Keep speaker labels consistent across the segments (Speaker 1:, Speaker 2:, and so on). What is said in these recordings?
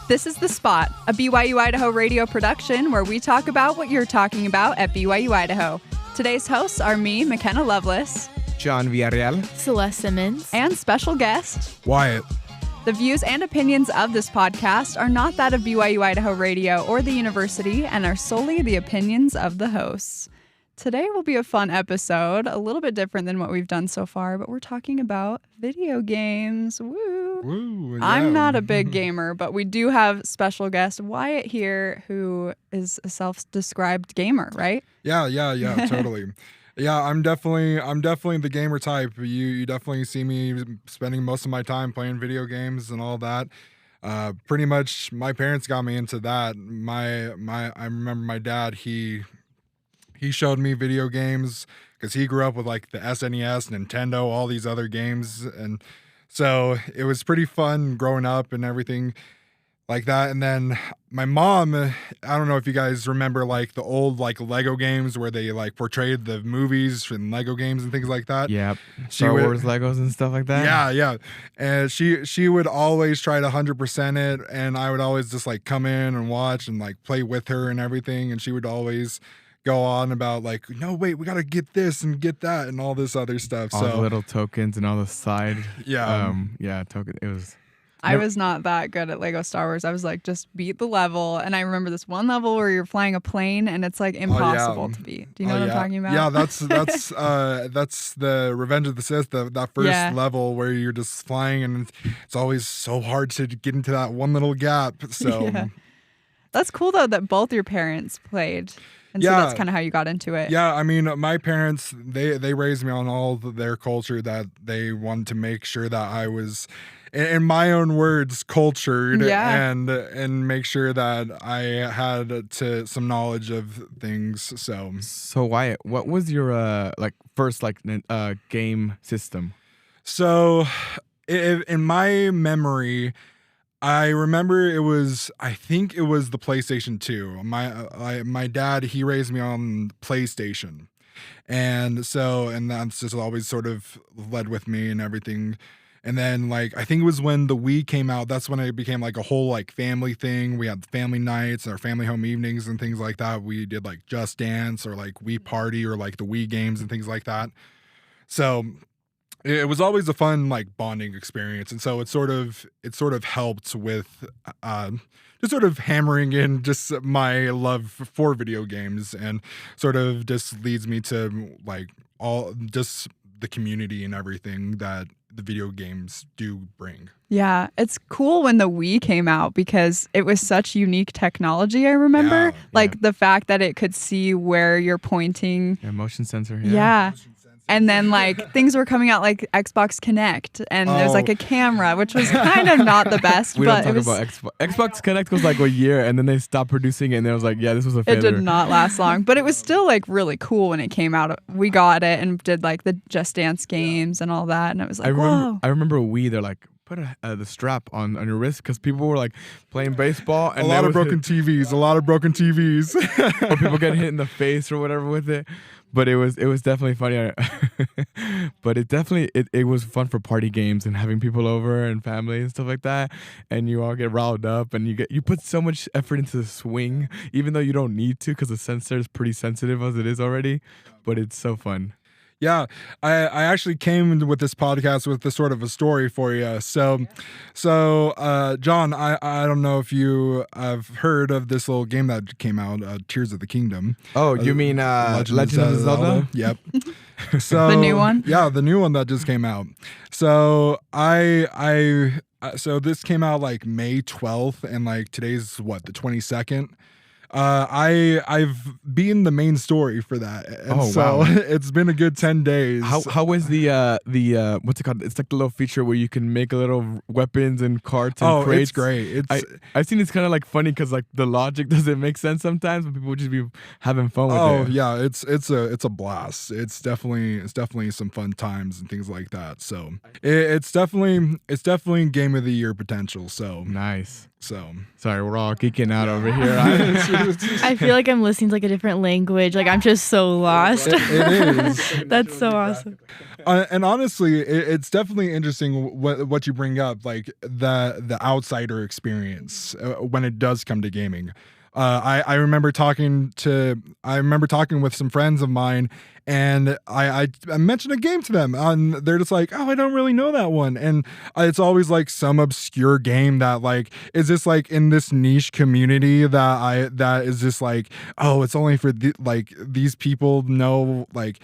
Speaker 1: This is The Spot, a BYU-Idaho radio production where we talk about what you're talking about at BYU-Idaho. Today's hosts are me, McKenna Lovelace,
Speaker 2: John Villarreal,
Speaker 3: Celeste Simmons,
Speaker 1: and special guest,
Speaker 2: Wyatt.
Speaker 1: The views and opinions of this podcast are not that of BYU-Idaho Radio or the university and are solely the opinions of the hosts. Today will be a fun episode, a little bit different than what we've done so far, but we're talking about video games. Woo!
Speaker 2: Woo, yeah.
Speaker 1: I'm not a big gamer, but we do have special guest Wyatt here, who is a self-described gamer, right?
Speaker 2: Yeah, totally. Yeah, I'm definitely the gamer type. You definitely see me spending most of my time playing video games and all that. Pretty much, my parents got me into that. I remember my dad. He showed me video games because he grew up with like the SNES, Nintendo, all these other games, and so it was pretty fun growing up and everything like that. And then my mom, I don't know if you guys remember like the old like Lego games where they like portrayed the movies and Lego games and things like that.
Speaker 4: Yep. Star Wars Legos and stuff like that.
Speaker 2: Yeah. And she would always try to 100% it, and I would always just like come in and watch and like play with her and everything, and she would always go on about like, no, wait, we got to get this and get that and all this other stuff.
Speaker 4: All the little tokens and all the side. Token. It was.
Speaker 1: I was not that good at Lego Star Wars. I was like, just beat the level. And I remember this one level where you're flying a plane and it's like impossible to beat. Do you know what I'm talking about?
Speaker 2: Yeah, that's the Revenge of the Sith, that first level where you're just flying and it's always so hard to get into that one little gap. So
Speaker 1: That's cool though that both your parents played. And so that's kind of how you got into it.
Speaker 2: Yeah, I mean, my parents, they raised me on all of their culture, that they wanted to make sure that I was, in my own words, cultured and make sure that I had some knowledge of things. So
Speaker 4: Wyatt, what was your first game system?
Speaker 2: So in my memory, I remember I think it was the PlayStation 2. My dad, he raised me on PlayStation. And that's just always sort of led with me and everything. And then I think it was when the Wii came out, that's when it became like a whole like family thing. We had family nights, our family home evenings and things like that. We did like Just Dance or like Wii Party or like the Wii games and things like that. So it was always a fun like bonding experience, and so it sort of helped with just sort of hammering in just my love for video games, and sort of just leads me to like all just the community and everything that the video games do bring.
Speaker 1: Yeah, it's cool when the Wii came out because it was such unique technology, I remember. The fact that it could see where you're pointing.
Speaker 4: Yeah, motion sensor.
Speaker 1: Yeah. And then things were coming out like Xbox Connect, and there's like a camera, which was kind of not the best.
Speaker 4: We don't talk about Xbox. Xbox Connect was like a year, and then they stopped producing it, and it was like, this was a failure.
Speaker 1: It did not last long, but it was still like really cool when it came out. We got it and did like the Just Dance games and all that, and it was like, whoa.
Speaker 4: I remember Wii. They're like, put the strap on your wrist because people were like playing baseball, and
Speaker 2: a lot of broken TVs,
Speaker 4: or people getting hit in the face or whatever with it. But it was definitely funny. But it was fun for party games and having people over and family and stuff like that. And you all get riled up, and you put so much effort into the swing, even though you don't need to because the sensor is pretty sensitive as it is already. But it's so fun.
Speaker 2: Yeah, I actually came with this podcast with this sort of a story for you. So John, I don't know if you have heard of this little game that came out, Tears of the Kingdom.
Speaker 4: Oh, you mean Legend of Zelda?
Speaker 2: Yep. So
Speaker 1: the new one?
Speaker 2: Yeah, the new one that just came out. So so this came out like May 12th, and like today's the 22nd. I've been the main story for that. And wow. It's been a good 10 days.
Speaker 4: How was the what's it called? It's like the little feature where you can make a little weapons and carts and crates.
Speaker 2: It's great.
Speaker 4: I've seen it's kind of like funny because like the logic doesn't make sense sometimes, but people would just be having fun with it.
Speaker 2: Oh yeah, it's a blast. It's definitely some fun times and things like that. So it's definitely game of the year potential. So
Speaker 4: nice.
Speaker 2: So
Speaker 4: sorry, we're all geeking out over here.
Speaker 3: I feel like I'm listening to like a different language. Like I'm just so lost.
Speaker 2: It is.
Speaker 3: That's so awesome.
Speaker 2: And honestly, it's definitely interesting what you bring up, like the outsider experience when it does come to gaming. I remember talking with some friends of mine, and I mentioned a game to them, and they're just like, "Oh, I don't really know that one." And it's always like some obscure game that like is just like in this niche community that is just like, oh, it's only for these people know like.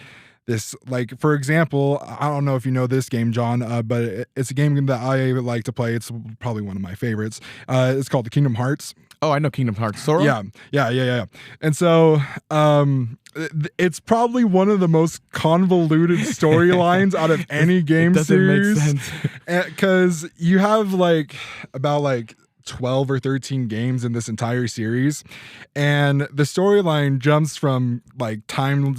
Speaker 2: This, like, for example, I don't know if you know this game, John, but it's a game that I like to play. It's probably one of my favorites. It's called the Kingdom Hearts.
Speaker 4: Oh, I know Kingdom Hearts. Sora?
Speaker 2: Yeah. And so it's probably one of the most convoluted storylines out of any game series.
Speaker 4: Doesn't make sense.
Speaker 2: Because you have about 12 or 13 games in this entire series, and the storyline jumps from like time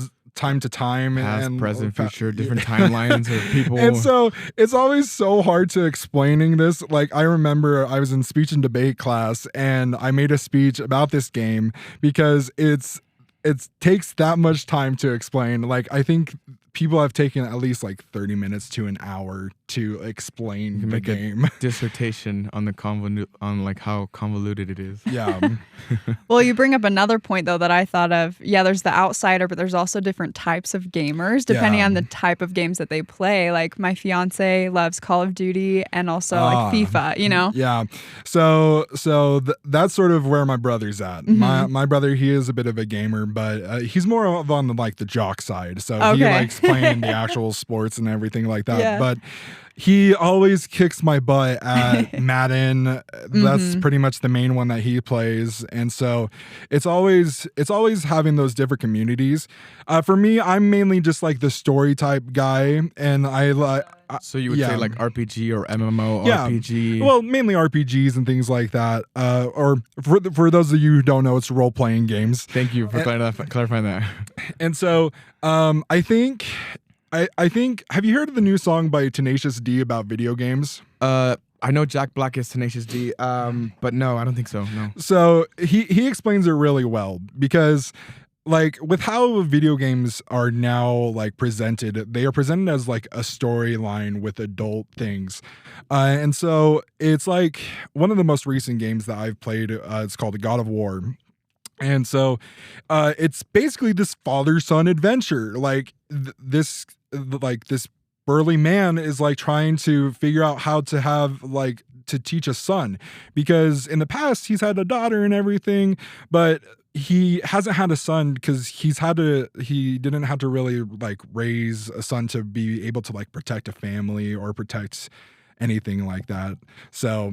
Speaker 2: to time,
Speaker 4: past,
Speaker 2: and
Speaker 4: present, future, different timelines of people.
Speaker 2: And so it's always so hard to explaining this. Like I remember I was in speech and debate class, and I made a speech about this game because it takes that much time to explain. Like I think people have taken at least like 30 minutes to an hour to explain the game.
Speaker 4: Dissertation on like how convoluted it is.
Speaker 2: Yeah.
Speaker 1: Well, you bring up another point though that I thought of. Yeah, there's the outsider, but there's also different types of gamers depending on the type of games that they play. Like my fiance loves Call of Duty and also like FIFA, you know?
Speaker 2: Yeah. So that's sort of where my brother's at.
Speaker 1: Mm-hmm.
Speaker 2: My brother, he is a bit of a gamer, but he's more of on the jock side. So he
Speaker 1: Okay.
Speaker 2: likes playing the actual sports and everything like that.
Speaker 1: Yeah.
Speaker 2: But he always kicks my butt at Madden. That's pretty much the main one that he plays. And so it's always having those different communities. For me, I'm mainly just like the story type guy, and I like.
Speaker 4: So you would say like RPG or MMO
Speaker 2: Yeah.
Speaker 4: RPG?
Speaker 2: Well, mainly RPGs and things like that. Or for those of you who don't know, it's role-playing games.
Speaker 4: Thank you for clarifying that.
Speaker 2: And so I think have you heard of the new song by Tenacious D about video games?
Speaker 4: I know Jack Black is Tenacious D, but no, I don't think so. No.
Speaker 2: So he explains it really well, because like with how video games are now like presented, they are presented as like a storyline with adult things. And so it's like one of the most recent games that I've played, it's called God of War. And so it's basically this father-son adventure. Like this burly man is like trying to figure out how to have like to teach a son, because in the past he's had a daughter and everything, but he hasn't had a son because he didn't have to really like raise a son to be able to like protect a family or protect anything like that. So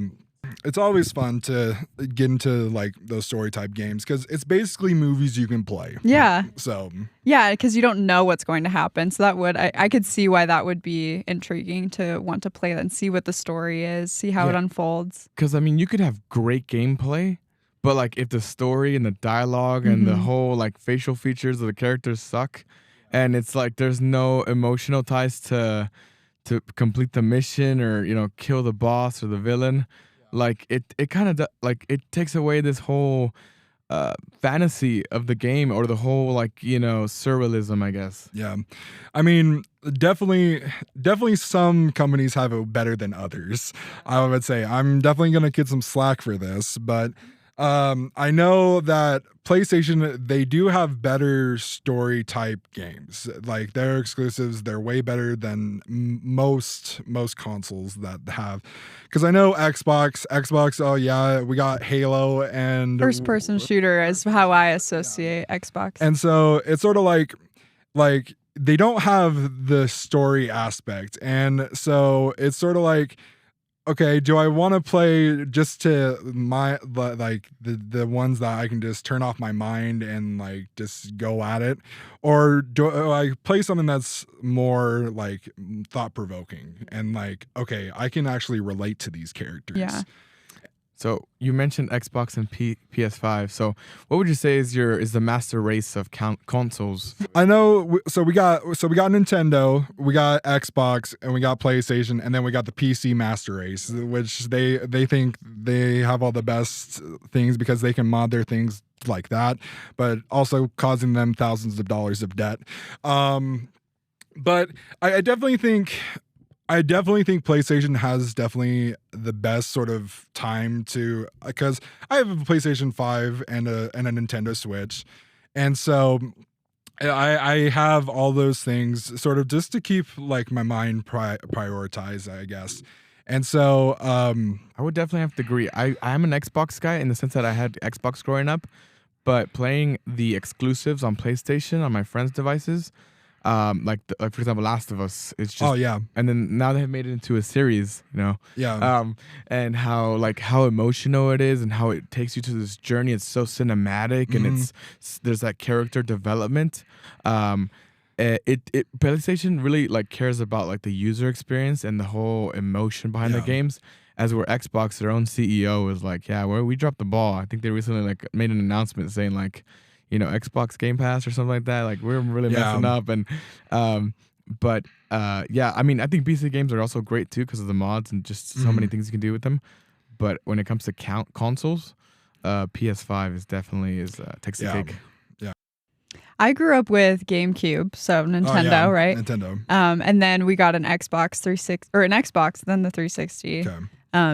Speaker 2: it's always fun to get into like those story type games, because it's basically movies you can play.
Speaker 1: Yeah.
Speaker 2: So
Speaker 1: yeah, because you don't know what's going to happen. So that would I could see why that would be intriguing to want to play that and see what the story is, see how it unfolds.
Speaker 4: Because I mean, you could have great gameplay, but like if the story and the dialogue and the whole like facial features of the characters suck, and it's like there's no emotional ties to complete the mission or kill the boss or the villain. Like it kind of like it takes away this whole fantasy of the game, or the whole like surrealism, I guess.
Speaker 2: Yeah, I mean, definitely some companies have it better than others. I would say I'm definitely gonna get some slack for this, but I know that PlayStation, they do have better story type games. Like their exclusives, they're way better than most consoles that have. Because I know Xbox, oh yeah, we got Halo and
Speaker 1: First person shooter is how I associate Xbox.
Speaker 2: And so it's sort of like they don't have the story aspect. And so it's sort of like, okay, do I want to play just to the ones that I can just turn off my mind and like just go at it, or do I play something that's more like thought provoking and like, okay, I can actually relate to these characters?
Speaker 1: Yeah.
Speaker 4: So you mentioned Xbox and PS5. So what would you say is the master race of consoles?
Speaker 2: I know. So we got Nintendo, we got Xbox, and we got PlayStation, and then we got the PC master race, which they think they have all the best things because they can mod their things like that, but also causing them thousands of dollars of debt. But I definitely think PlayStation has definitely the best sort of time to, because I have a PlayStation 5 and a Nintendo Switch. And so I have all those things sort of just to keep like my mind prioritized, I guess. And so
Speaker 4: I would definitely have to agree. I'm an Xbox guy in the sense that I had Xbox growing up, but playing the exclusives on PlayStation on my friends' devices, like for example, Last of Us, it's just,
Speaker 2: oh yeah,
Speaker 4: and then now they have made it into a series,
Speaker 2: yeah,
Speaker 4: and how emotional it is and how it takes you to this journey. It's so cinematic, and there's that character development. PlayStation really like cares about like the user experience and the whole emotion behind the games. As where Xbox, their own CEO was like, yeah, we dropped the ball. I think they recently like made an announcement saying like, Xbox Game Pass or something like that. Like we're really messing up. And yeah, I mean, I think PC games are also great too because of the mods and just so many things you can do with them. But when it comes to consoles, PS5 is definitely takes the cake.
Speaker 2: Yeah.
Speaker 1: I grew up with GameCube, so Nintendo, right?
Speaker 2: Nintendo.
Speaker 1: And then we got an Xbox 360 or an Xbox, then the 360.
Speaker 2: Okay.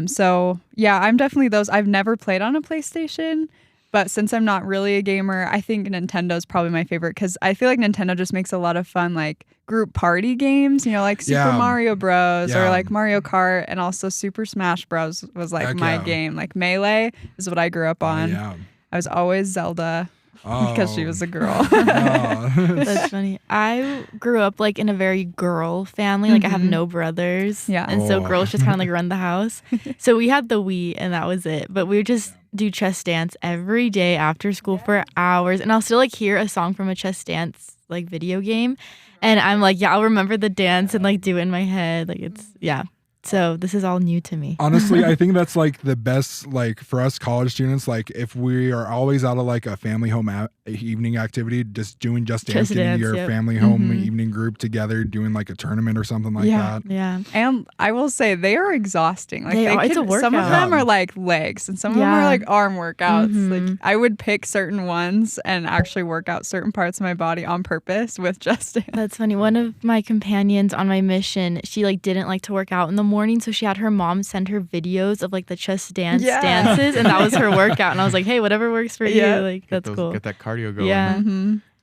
Speaker 1: So yeah, I'm definitely those. I've never played on a PlayStation, but since I'm not really a gamer, I think Nintendo's probably my favorite because I feel like Nintendo just makes a lot of fun like group party games, like Super Mario Bros. Or like Mario Kart, and also Super Smash Bros. Was like my game. Like Melee is what I grew up on. I was always Zelda. Because she was a girl.
Speaker 3: That's funny. I grew up like in a very girl family. Like I have no brothers.
Speaker 1: Yeah.
Speaker 3: And so girls just kind of like run the house. So we had the Wii and that was it. But we would just do Chess Dance every day after school for hours. And I'll still like hear a song from a Chess Dance like video game. And I'm like, yeah, I'll remember the dance and like do it in my head. Like it's, yeah. So this is all new to me.
Speaker 2: Honestly, I think that's like the best, like for us college students, like if we are always out of like a family home evening activity, just doing Just Dance, getting your family home evening group together, doing like a tournament or something like that.
Speaker 3: Yeah.
Speaker 1: And I will say they are exhausting. Like
Speaker 3: it's a workout.
Speaker 1: Some of them are like legs and some of them are like arm workouts. Like I would pick certain ones and actually work out certain parts of my body on purpose with Just Dance.
Speaker 3: That's funny. One of my companions on my mission, she like didn't like to work out in the morning, so she had her mom send her videos of like the Chess Dance dances, and that was her workout. And I was like, hey, whatever works for you, like that's cool.
Speaker 4: Get that cardio going.
Speaker 3: Yeah.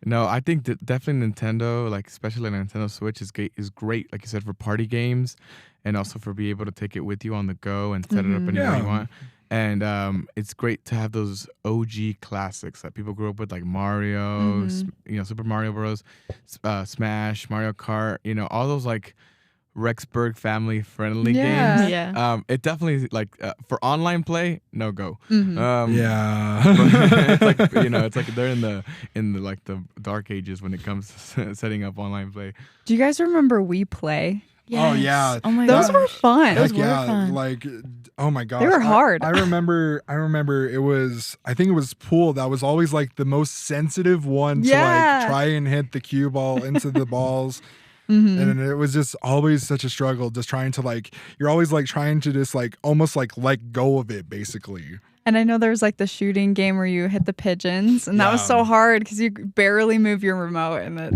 Speaker 4: No, I think definitely Nintendo, like especially Nintendo Switch, is great. Like you said, for party games, and also for being able to take it with you on the go and set it up anywhere you want. And it's great to have those OG classics that people grew up with, like Mario, Super Mario Bros, Smash, Mario Kart. All those like Rexburg family friendly games.
Speaker 3: Yeah.
Speaker 4: It definitely like for online play, no go.
Speaker 2: Yeah.
Speaker 4: It's like it's like they're in the like the dark ages when it comes to setting up online play.
Speaker 1: Do you guys remember We Play?
Speaker 3: Yes.
Speaker 2: Oh yeah.
Speaker 3: Oh my
Speaker 1: Those
Speaker 3: gosh.
Speaker 1: were fun.
Speaker 3: Those were fun.
Speaker 2: Like oh my gosh.
Speaker 1: They were hard.
Speaker 2: I remember I think it was Pool that was always like the most sensitive one to like try and hit the cue ball into the balls. And it was just always such a struggle, just trying to like, you're always like trying to just like almost like let go of it basically.
Speaker 1: And I know there was like the shooting game where you hit the pigeons, and that was so hard because you barely move your remote, and it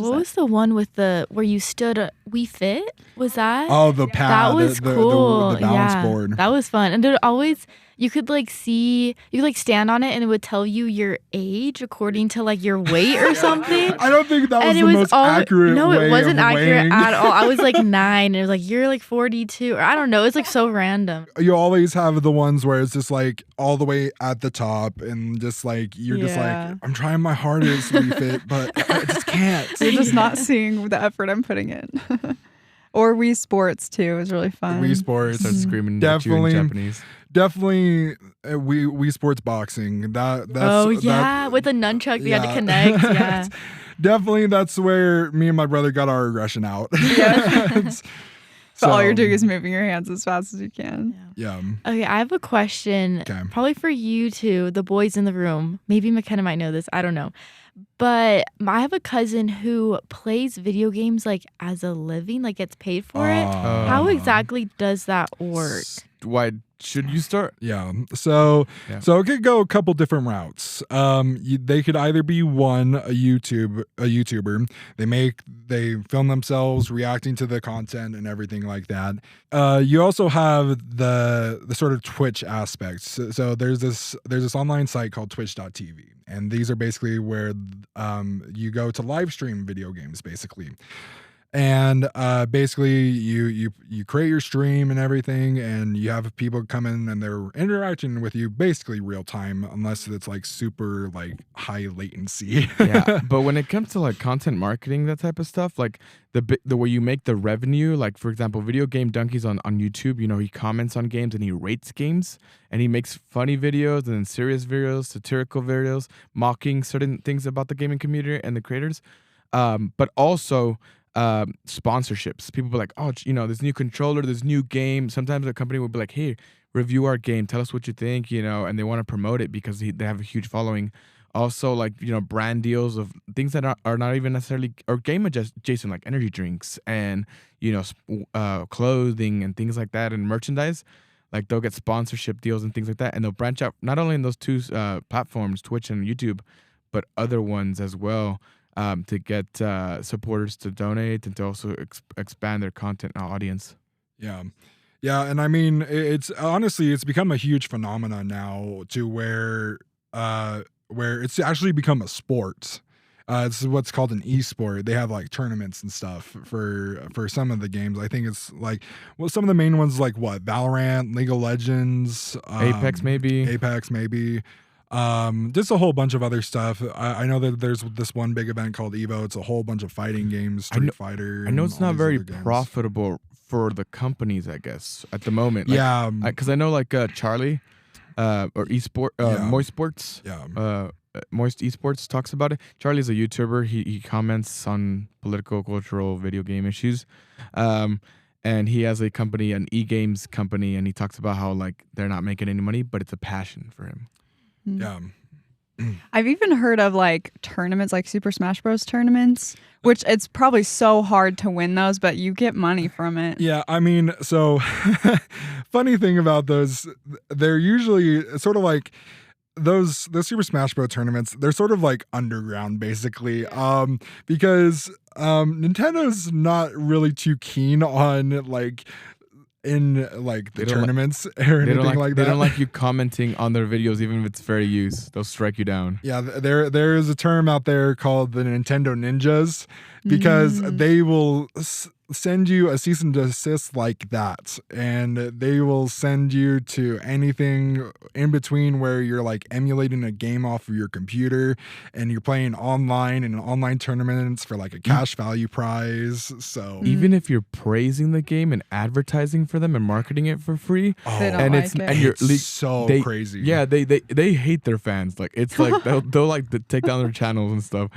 Speaker 3: what was the one with where you stood? We Fit? Was that?
Speaker 2: Oh, the pad.
Speaker 3: That was cool.
Speaker 2: The balance board.
Speaker 3: That was fun, and it always. You could like stand on it and it would tell you your age according to like your weight or something.
Speaker 2: I don't think that was the most accurate
Speaker 3: No,
Speaker 2: way
Speaker 3: it wasn't
Speaker 2: of
Speaker 3: accurate
Speaker 2: weighing.
Speaker 3: at all. I was like 9 and it was like, you're like 42 or I don't know. It's like so random.
Speaker 2: You always have the ones where it's just like all the way at the top and just like, you're just like, I'm trying my hardest to be fit, but I just can't.
Speaker 1: You're just not seeing the effort I'm putting in. Or Wii Sports too is really fun.
Speaker 2: Wii Sports.
Speaker 4: Start screaming
Speaker 2: Definitely.
Speaker 4: at you in Japanese.
Speaker 2: Definitely Wii Sports boxing. That's
Speaker 3: with the nunchuck we had to connect. Yeah.
Speaker 2: Definitely that's where me and my brother got our aggression out.
Speaker 1: So all you're doing is moving your hands as fast as you can.
Speaker 2: Yeah.
Speaker 3: Okay, I have a question.
Speaker 2: Okay.
Speaker 3: Probably for you two, the boys in the room. Maybe McKenna might know this. I don't know. But I have a cousin who plays video games like as a living, like gets paid for it. How exactly does that work?
Speaker 4: Why should you start?
Speaker 2: Yeah. So it could go a couple different routes. They could either be a YouTuber. They film themselves reacting to the content and everything like that. You also have the sort of Twitch aspects. So there's this online site called twitch.tv, and these are basically where you go to live stream video games basically. And basically, you create your stream and everything, and you have people come in and they're interacting with you basically real time, unless it's like super like high latency.
Speaker 4: Yeah, but when it comes to like content marketing, that type of stuff, like the way you make the revenue, like for example, Video Game Donkeys on YouTube, you know, he comments on games and he rates games, and he makes funny videos and then serious videos, satirical videos, mocking certain things about the gaming community and the creators, but also sponsorships. People be like, oh, you know, this new controller, this new game. Sometimes the company will be like, hey, review our game, tell us what you think, you know, and they want to promote it because they have a huge following. Also, like, you know, brand deals of things that are not even necessarily or game adjacent, like energy drinks and, you know, clothing and things like that, and merchandise. Like they'll get sponsorship deals and things like that, and they'll branch out not only in those two platforms, Twitch and YouTube, but other ones as well. To get supporters to donate and to also expand their content audience.
Speaker 2: Yeah, and I mean, it's honestly, it's become a huge phenomenon now to where it's actually become a sport. It's what's called an esport. They have like tournaments and stuff for some of the games. I think it's like, well, some of the main ones like what, Valorant, League of Legends,
Speaker 4: Apex maybe.
Speaker 2: Just a whole bunch of other stuff. I know that there's this one big event called Evo. It's a whole bunch of fighting games, Street Fighter.
Speaker 4: I know it's not very profitable for the companies, I guess, at the moment. Like,
Speaker 2: yeah.
Speaker 4: Because I know like Charlie or Moist Sports.
Speaker 2: Yeah.
Speaker 4: Moist Esports talks about it. Charlie's a YouTuber. He comments on political, cultural, video game issues. And he has a company, an e-games company, and he talks about how like they're not making any money, but it's a passion for him.
Speaker 2: Yeah.
Speaker 1: I've even heard of like tournaments, like Super Smash Bros. Tournaments, which it's probably so hard to win those, but you get money from it.
Speaker 2: Yeah, I mean, so funny thing about those, they're usually sort of like those Super Smash Bros. Tournaments. They're sort of like underground, basically, because Nintendo's not really too keen on like in like the tournaments or anything like that.
Speaker 4: They don't like you commenting on their videos, even if it's fair use. They'll strike you down.
Speaker 2: Yeah, there is a term out there called the Nintendo Ninjas, because they will send you a cease and desist like that, and they will send you to anything in between where you're like emulating a game off of your computer and you're playing online in online tournaments for like a cash value prize. So
Speaker 4: even if you're praising the game and advertising for them and marketing it for free,
Speaker 2: it's so crazy.
Speaker 4: Yeah, they hate their fans. Like it's like they'll like to take down their channels and stuff.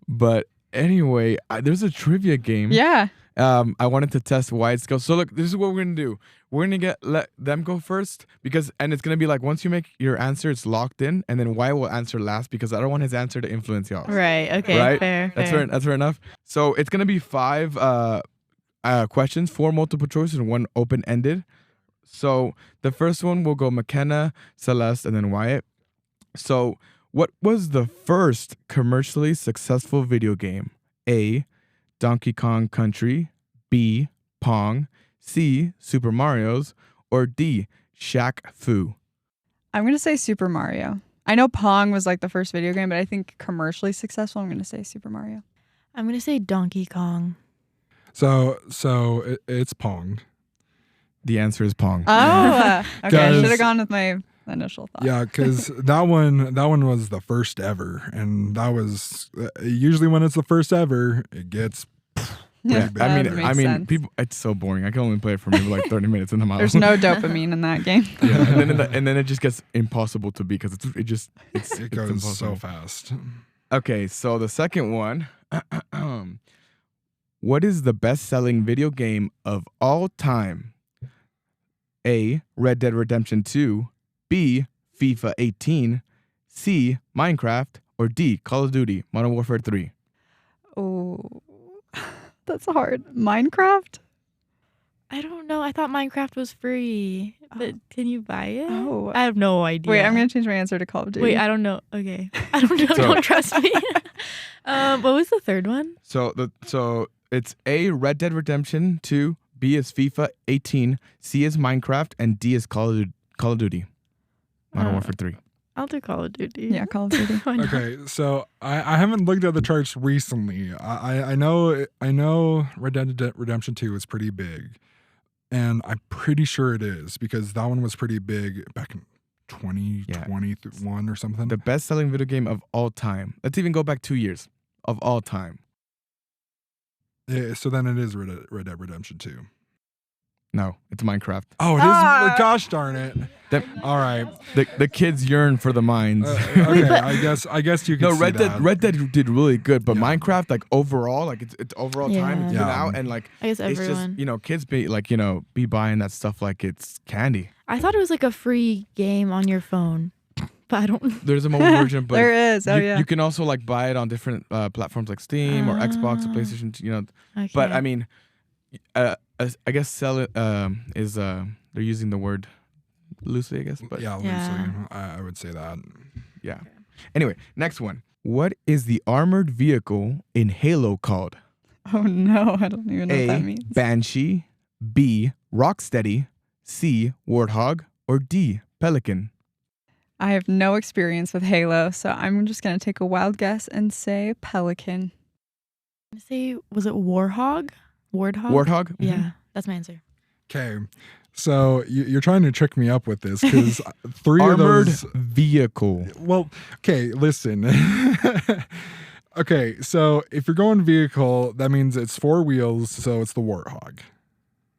Speaker 4: But anyway, there's a trivia game.
Speaker 1: Yeah.
Speaker 4: I wanted to test Wyatt's skills. So look, this is what we're gonna do. We're gonna let them go first, and it's gonna be like once you make your answer, it's locked in, and then Wyatt will answer last because I don't want his answer to influence y'all.
Speaker 3: Right. Okay.
Speaker 4: Right?
Speaker 3: Fair.
Speaker 4: That's fair enough. So it's gonna be 5 questions, 4 multiple choices and 1 open ended. So the first one will go McKenna, Celeste, and then Wyatt. So what was the first commercially successful video game? A, Donkey Kong Country, B, Pong, C, Super Mario's, or D, Shaq Fu?
Speaker 1: I'm going to say Super Mario. I know Pong was like the first video game, but I think commercially successful, I'm going to say Super Mario.
Speaker 3: I'm going to say Donkey Kong.
Speaker 2: So it's Pong.
Speaker 4: The answer is Pong.
Speaker 1: Oh, okay. I should have gone with my initial thought.
Speaker 2: Yeah, because that one was the first ever, and that was usually when it's the first ever, it gets.
Speaker 4: Yeah,
Speaker 1: That
Speaker 4: I mean,
Speaker 1: sense.
Speaker 4: people. It's so boring. I can only play it for maybe like 30 minutes in the mile.
Speaker 1: There's no dopamine in that game.
Speaker 4: Yeah, and then it just gets impossible to beat because it
Speaker 2: goes so
Speaker 4: impossible.
Speaker 2: fast.
Speaker 4: Okay, so the second one, What is the best-selling video game of all time? A. Red Dead Redemption 2, B. FIFA 18, C. Minecraft, or D. Call of Duty Modern Warfare 3?
Speaker 1: Oh, that's hard. Minecraft?
Speaker 3: I don't know. I thought Minecraft was free, but can you buy it?
Speaker 1: Oh.
Speaker 3: I have no idea.
Speaker 1: Wait, I'm going to change my answer to Call of Duty.
Speaker 3: Wait, I don't know. Okay. I don't know.
Speaker 4: So-
Speaker 3: Don't trust me. What was the third one?
Speaker 4: So it's A. Red Dead Redemption 2, B is FIFA 18, C is Minecraft, and D is Call of Duty Modern Warfare 3.
Speaker 3: I'll do Call of Duty.
Speaker 1: Yeah, Call of Duty.
Speaker 3: Why not?
Speaker 2: Okay, so I haven't looked at the charts recently. I know Red Dead Redemption 2 is pretty big, and I'm pretty sure it is because that one was pretty big back in 2021 or something.
Speaker 4: The best-selling video game of all time. Let's even go back 2 years of all time.
Speaker 2: So then it is Red Dead Redemption 2.
Speaker 4: No, it's Minecraft.
Speaker 2: Oh, it is.
Speaker 1: Ah!
Speaker 2: Gosh darn it! All right.
Speaker 4: The kids yearn for the mines.
Speaker 2: Okay, I guess you can.
Speaker 4: No,
Speaker 2: see
Speaker 4: Red
Speaker 2: that.
Speaker 4: Dead did really good, but
Speaker 2: Yeah.
Speaker 4: Minecraft, like overall, like it's overall time it's been
Speaker 2: Yeah.
Speaker 4: out, and like
Speaker 3: I guess
Speaker 4: it's
Speaker 3: everyone.
Speaker 4: just kids be buying that stuff like it's candy.
Speaker 3: I thought it was like a free game on your phone, but I don't.
Speaker 4: There's a mobile version, but
Speaker 1: There is. Oh, yeah.
Speaker 4: you can also like buy it on different platforms like Steam or Xbox or
Speaker 3: Ah.
Speaker 4: PlayStation.
Speaker 3: Okay.
Speaker 4: But I mean, I guess sell it is they're using the word loosely, I guess. But
Speaker 2: Yeah,
Speaker 3: Yeah.
Speaker 2: loosely. I would say that.
Speaker 4: yeah. Anyway, next one. What is the armored vehicle in Halo called?
Speaker 1: Oh, no. I don't even know what that
Speaker 4: A.
Speaker 1: means.
Speaker 4: Banshee, B. Rocksteady, C. Warthog, or D. Pelican?
Speaker 1: I have no experience with Halo, so I'm just going to take a wild guess and say Pelican.
Speaker 3: I'm gonna say, was it Warthog? Warthog?
Speaker 4: Warthog? Mhm.
Speaker 3: Yeah, that's my answer.
Speaker 2: Okay, so you're trying to trick me up with this because three
Speaker 4: Armored
Speaker 2: of those.
Speaker 4: vehicle.
Speaker 2: Well, okay, listen. Okay, so if you're going vehicle, that means it's 4 wheels, so it's the Warthog.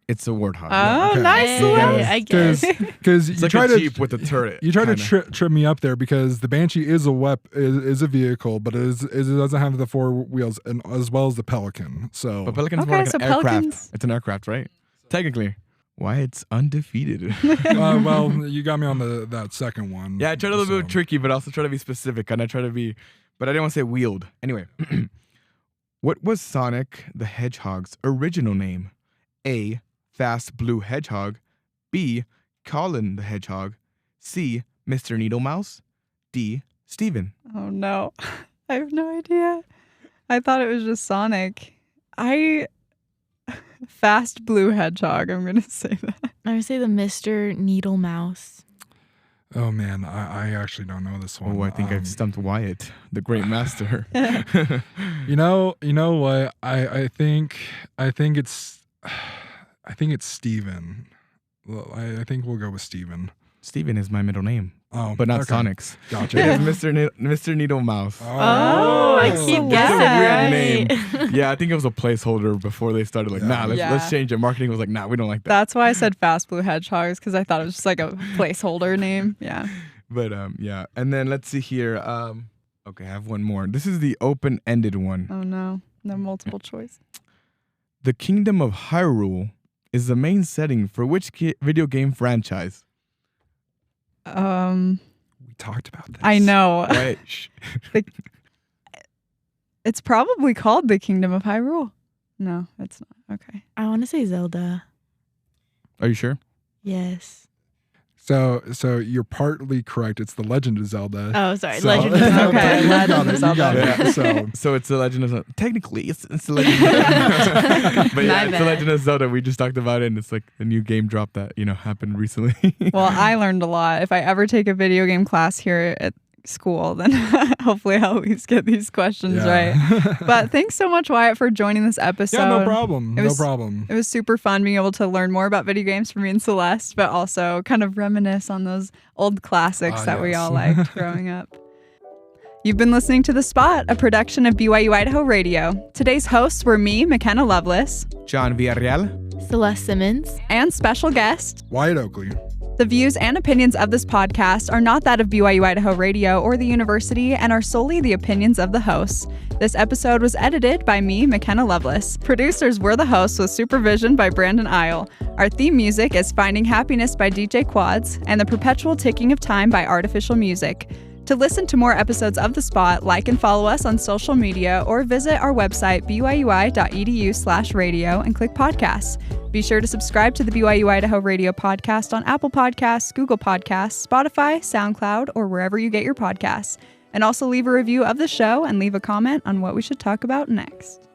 Speaker 4: It's a Warthog.
Speaker 1: Oh,
Speaker 2: okay.
Speaker 1: nice.
Speaker 3: Hey,
Speaker 1: Lou.
Speaker 3: I guess.
Speaker 2: Because
Speaker 4: It's
Speaker 2: you
Speaker 4: like
Speaker 2: try
Speaker 4: a
Speaker 2: to
Speaker 4: Jeep with a turret.
Speaker 2: You try to
Speaker 4: kinda.
Speaker 2: trip me up there because the Banshee is is a vehicle, but it doesn't have the 4 wheels, and as well as the Pelican. So
Speaker 4: But Pelican's more
Speaker 1: Okay,
Speaker 4: like
Speaker 1: so
Speaker 4: an aircraft.
Speaker 1: Pelicans.
Speaker 4: It's an aircraft, right? Technically. Wyatt's undefeated.
Speaker 2: well, you got me on that second one.
Speaker 4: Yeah, I tried a little
Speaker 2: so.
Speaker 4: bit tricky, but also try to be specific. And I try to be, but I didn't want to say wheeled. Anyway, what was Sonic the Hedgehog's original name? A. Fast Blue Hedgehog. B. Colin the Hedgehog. C. Mr. Needle Mouse. D. Steven.
Speaker 1: Oh, no. I have no idea. I thought it was just Sonic. Fast Blue Hedgehog. I'm going to say that.
Speaker 3: I'm gonna say the Mr. Needle Mouse.
Speaker 2: Oh man, I actually don't know this one.
Speaker 4: Oh, I think I've stumped Wyatt, the great master.
Speaker 2: You know what? I think it's Steven. Well, I think we'll go with Steven.
Speaker 4: Steven is my middle name,
Speaker 2: Oh,
Speaker 4: but not
Speaker 2: okay.
Speaker 4: Sonic's.
Speaker 2: Gotcha.
Speaker 4: It is Mr. Needle Mouse.
Speaker 3: Oh, I keep
Speaker 4: That's a weird name.
Speaker 3: guessing.
Speaker 4: Yeah, I think it was a placeholder before they started like,
Speaker 2: Yeah.
Speaker 4: let's change it. Marketing was like, nah, we don't like that.
Speaker 1: That's why I said Fast Blue Hedgehogs, because I thought it was just like a placeholder name. Yeah.
Speaker 4: But yeah. And then let's see here. Okay, I have one more. This is the open-ended one.
Speaker 1: Oh, no. No multiple choice.
Speaker 4: The Kingdom of Hyrule is the main setting for which video game franchise?
Speaker 2: We talked about this.
Speaker 1: I know.
Speaker 4: Wait, shh.
Speaker 1: It's probably called the Kingdom of Hyrule. No, it's not. Okay.
Speaker 3: I want to say Zelda.
Speaker 4: Are you sure?
Speaker 3: Yes.
Speaker 2: So you're partly correct. It's the Legend of Zelda.
Speaker 3: Oh, sorry.
Speaker 2: So-
Speaker 3: Legend of Zelda.
Speaker 1: Okay,
Speaker 2: You got
Speaker 1: Legend
Speaker 2: it,
Speaker 1: of
Speaker 2: you got
Speaker 1: Zelda.
Speaker 2: it. So
Speaker 4: So it's the Legend of Zelda. Technically, it's the Legend of Zelda. But yeah,
Speaker 3: My
Speaker 4: it's the
Speaker 3: bad.
Speaker 4: Legend of Zelda. We just talked about it, and it's like a new game drop that, happened recently.
Speaker 1: Well, I learned a lot. If I ever take a video game class here at school, then hopefully I'll at least get these questions right. But thanks so much, Wyatt, for joining this episode.
Speaker 2: yeah, no problem.
Speaker 1: It was-
Speaker 2: No problem.
Speaker 1: It was super fun being able to learn more about video games from me and Celeste, but also kind of reminisce on those old classics that we
Speaker 2: yes.
Speaker 1: all liked growing up. You've been listening to The Spot, a production of BYU-Idaho Radio. Today's hosts were me, McKenna Lovelace,
Speaker 4: John Villarreal.
Speaker 3: Celeste Simmons.
Speaker 1: and special guest,
Speaker 2: Wyatt Oakley.
Speaker 1: The views and opinions of this podcast are not that of BYU-Idaho Radio or the university and are solely the opinions of the hosts. This episode was edited by me, McKenna Lovelace. Producers were the hosts with supervision by Brandon Isle. Our theme music is Finding Happiness by DJ Quads and The Perpetual Ticking of Time by Artificial Music. To listen to more episodes of The Spot, like and follow us on social media or visit our website, byui.edu/radio, and click podcasts. Be sure to subscribe to the BYU-Idaho Radio podcast on Apple Podcasts, Google Podcasts, Spotify, SoundCloud, or wherever you get your podcasts. And also leave a review of the show and leave a comment on what we should talk about next.